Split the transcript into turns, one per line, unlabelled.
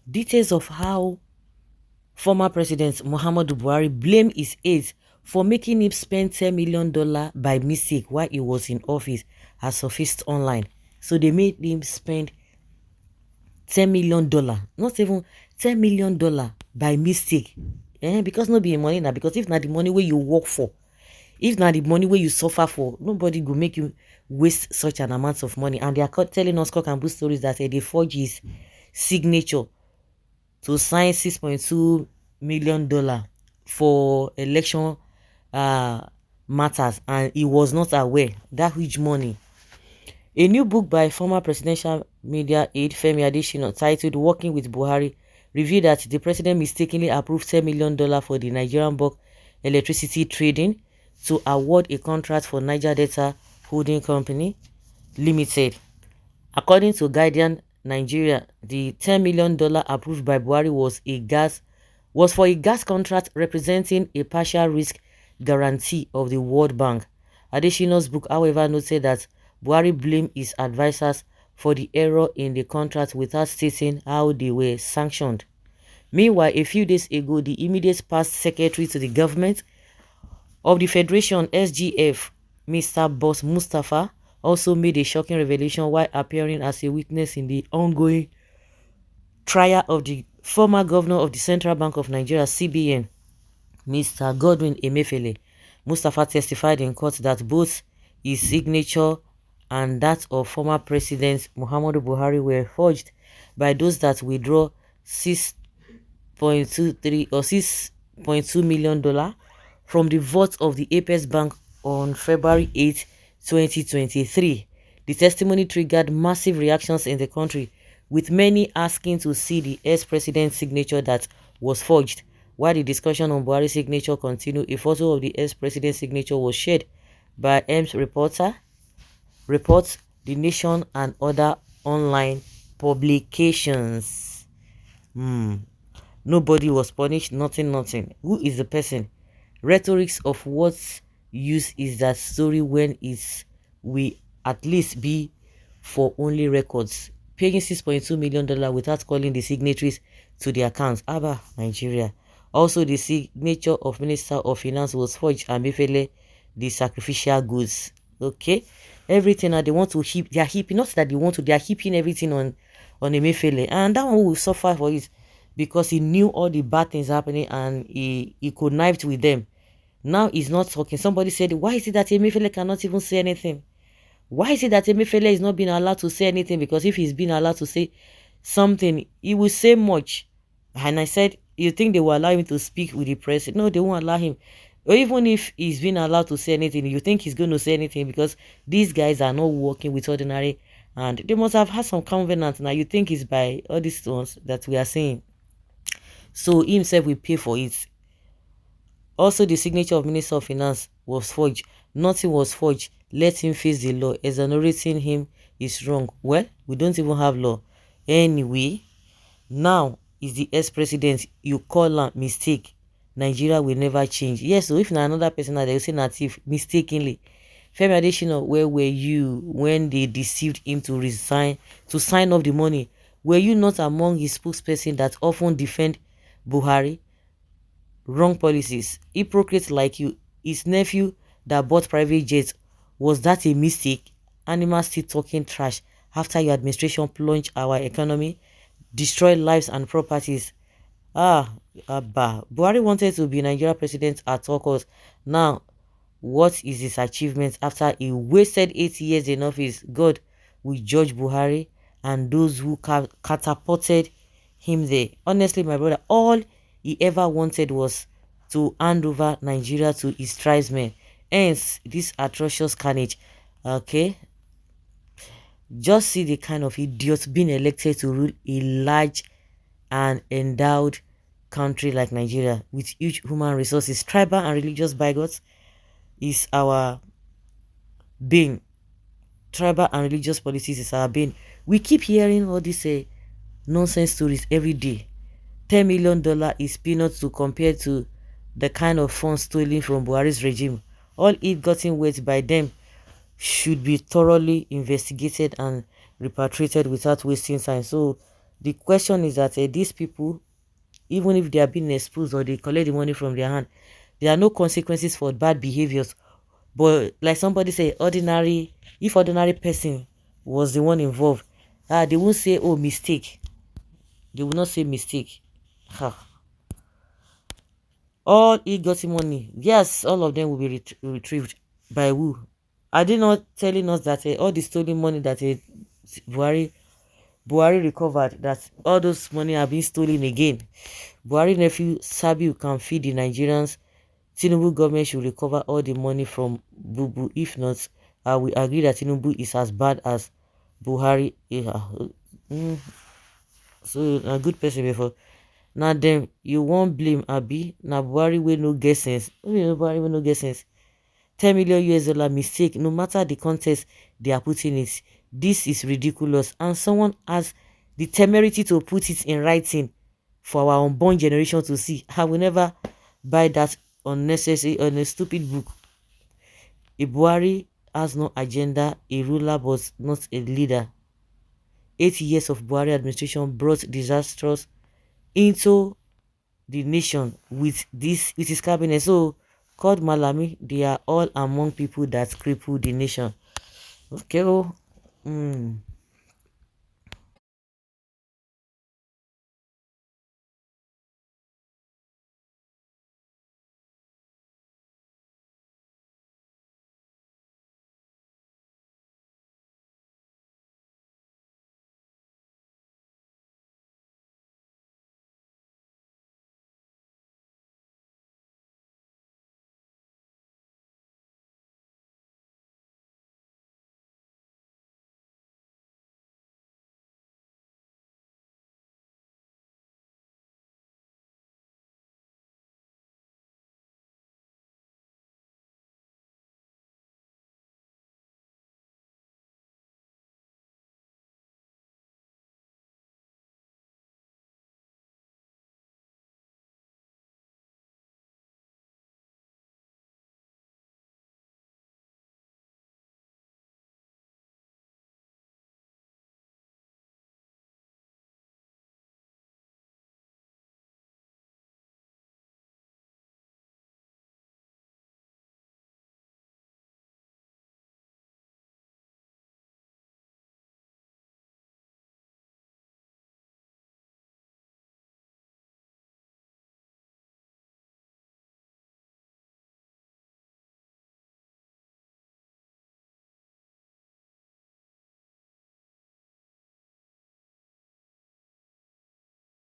Details of how former President Muhammadu Buhari blamed his aides for making him spend $10 million by mistake while he was in office has surfaced online. So they made him spend $10 million, not even $10 million by mistake. Because no be money now, because if not the money where you work for, if not the money where you suffer for, nobody go make you waste such an amount of money. And they are telling us cock and bull stories that they forge his signature to sign $6.2 million for election uh, matters, and he was not aware that huge money. A new book by former presidential media aide Femi Adesina titled Working with Buhari revealed that the president mistakenly approved $10 million for the Nigerian bulk electricity trading to award a contract for Niger Delta Holding Company Limited. According to Guardian Nigeria, the $10 million approved by Buhari was for a gas contract representing a partial risk guarantee of the World Bank. Adesina's book, however, noted that Buhari blamed his advisors for the error in the contract without stating how they were sanctioned. Meanwhile, a few days ago, the immediate past secretary to the government of the Federation SGF, Mr. Boss Mustafa, also made a shocking revelation while appearing as a witness in the ongoing trial of the former governor of the Central Bank of Nigeria, CBN, Mr. Godwin Emefiele. Mustafa testified in court that both his signature and that of former President Muhammadu Buhari were forged by those that withdraw 6.23 or $6.2 million from the vault of the Apex Bank on February 8, 2023. The testimony triggered massive reactions in the country, with many asking to see the ex-president's signature that was forged. While the discussion on Buhari's signature continued, a photo of the ex-president's signature was shared by M's Reports, The Nation, and other online publications. Nobody was punished, nothing. Who is the person? Rhetorics of what use is that story when it will at least be for only records. Paying $6.2 million without calling the signatories to the accounts. Abba, Nigeria. Also, the signature of Minister of Finance was forged and Mefele the sacrificial goods. Okay? Everything that they want to heap, they are heaping, not that they want to, they are heaping everything on Emefiele. And that one will suffer for it because he knew all the bad things happening and he connived with them. Now he's not talking. Somebody said, why is it that Emefiele cannot even say anything? Why is it that Emefiele is not being allowed to say anything? Because if he's being allowed to say something, he will say much. And I said, you think they will allow him to speak with the press? No, they won't allow him. Or even if he's been allowed to say anything, you think he's going to say anything because these guys are not working with ordinary, and they must have had some covenant. Now you think it's by all these ones that we are saying. So he himself will pay for it. Also, the signature of Minister of Finance was forged. Nothing was forged. Let him face the law. Exonerating him is wrong. Well, we don't even have law. Anyway, now is the ex-president. You call a mistake. Nigeria will never change. Yes, so if another person that they will say native mistakenly. Femi Adesina, where were you when they deceived him to resign, to sign off the money? Were you not among his spokesperson that often defend Buhari? Wrong policies. Hypocrites like you. His nephew that bought private jets, was that a mistake? Animals still talking trash after your administration plunged our economy, destroyed lives and properties. Abba. Buhari wanted to be Nigeria president at all costs. Now, what is his achievement after he wasted 8 years in office? God will judge Buhari and those who catapulted him there. Honestly, my brother, all he ever wanted was to hand over Nigeria to his tribesmen. Hence, this atrocious carnage. Okay? Just see the kind of idiot being elected to rule a large and endowed country like Nigeria with huge human resources. Tribal and religious bigots is our being. Tribal and religious policies is our being. We keep hearing all these nonsense stories every day. $10 million is peanuts to compare to the kind of funds stolen from Buhari's regime. All it gotten wet by them should be thoroughly investigated and repatriated without wasting time. So The question is that these people, even if they are being exposed or they collect the money from their hand, there are no consequences for bad behaviors. But like somebody say, ordinary, if ordinary person was the one involved, they won't say, oh, mistake. They will not say mistake. Ha. All ill-gotten money, yes, all of them will be retrieved. By who? Are they not telling us that all the stolen money that Buhari Buhari recovered, that all those money are being stolen again? Buhari nephew Sabiu can feed the Nigerians. Tinubu government should recover all the money from Bubu. If not, I will agree that Tinubu is as bad as Buhari. Mm, so a good person before. Now them you won't blame Abi. Now Buhari will no get sense. Buhari will no get sense. 10 million US dollar mistake, no matter the context they are putting it. This is ridiculous. And someone has the temerity to put it in writing for our unborn generation to see. I will never buy that unnecessary on a stupid book. A Buhari has no agenda, a ruler but not a leader. 8 years of Buhari administration brought disasters into the nation with his cabinet. So called Malami, they are all among people that cripple the nation. Okay. Oh.